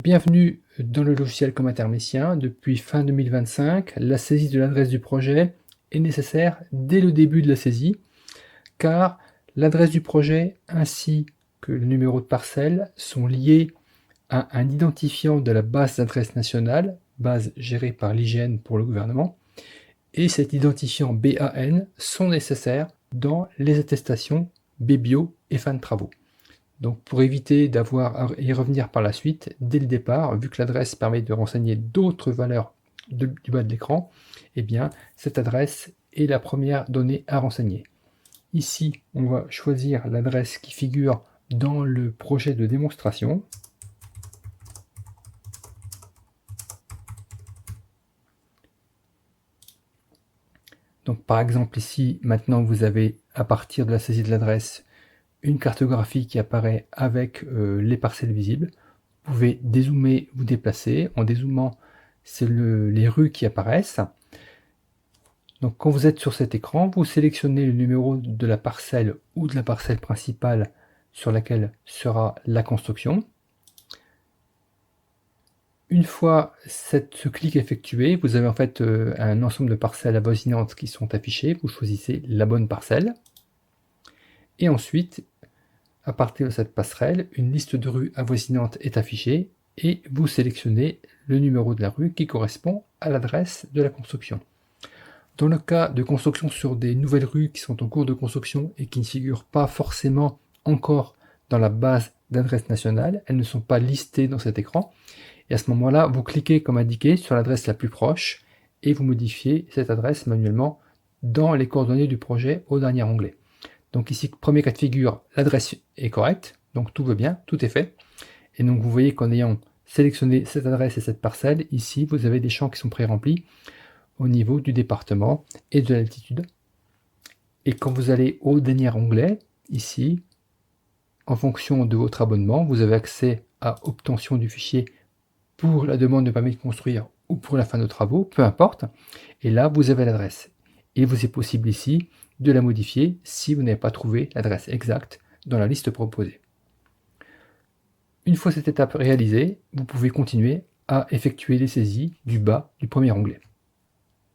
Bienvenue dans le logiciel comme Intermécien. Depuis fin 2025, la saisie de l'adresse du projet est nécessaire dès le début de la saisie, car l'adresse du projet ainsi que le numéro de parcelle sont liés à un identifiant de la base d'adresse nationale, base gérée par l'IGN pour le gouvernement, et cet identifiant BAN sont nécessaires dans les attestations BBio et fin de travaux. Donc pour éviter d'avoir à y revenir par la suite, dès le départ, vu que l'adresse permet de renseigner d'autres valeurs du bas de l'écran, eh bien cette adresse est la première donnée à renseigner. Ici, on va choisir l'adresse qui figure dans le projet de démonstration. Donc par exemple ici, maintenant vous avez à partir de la saisie de l'adresse une cartographie qui apparaît avec les parcelles visibles. Vous pouvez dézoomer, vous déplacer. En dézoomant, c'est les rues qui apparaissent. Donc quand vous êtes sur cet écran, vous sélectionnez le numéro de la parcelle ou de la parcelle principale sur laquelle sera la construction. Une fois ce clic effectué, vous avez en fait un ensemble de parcelles avoisinantes qui sont affichées. Vous choisissez la bonne parcelle. Et ensuite, à partir de cette passerelle, une liste de rues avoisinantes est affichée et vous sélectionnez le numéro de la rue qui correspond à l'adresse de la construction. Dans le cas de construction sur des nouvelles rues qui sont en cours de construction et qui ne figurent pas forcément encore dans la base d'adresse nationale, elles ne sont pas listées dans cet écran. Et à ce moment-là, vous cliquez comme indiqué sur l'adresse la plus proche et vous modifiez cette adresse manuellement dans les coordonnées du projet au dernier onglet. Donc ici, premier cas de figure, l'adresse est correcte, donc tout va bien, tout est fait. Et donc vous voyez qu'en ayant sélectionné cette adresse et cette parcelle, ici vous avez des champs qui sont pré-remplis au niveau du département et de l'altitude. Et quand vous allez au dernier onglet, ici, en fonction de votre abonnement, vous avez accès à obtention du fichier pour la demande de permis de construire ou pour la fin de travaux, peu importe. Et là, vous avez l'adresse. Il vous est possible ici de la modifier si vous n'avez pas trouvé l'adresse exacte dans la liste proposée. Une fois cette étape réalisée, vous pouvez continuer à effectuer les saisies du bas du premier onglet.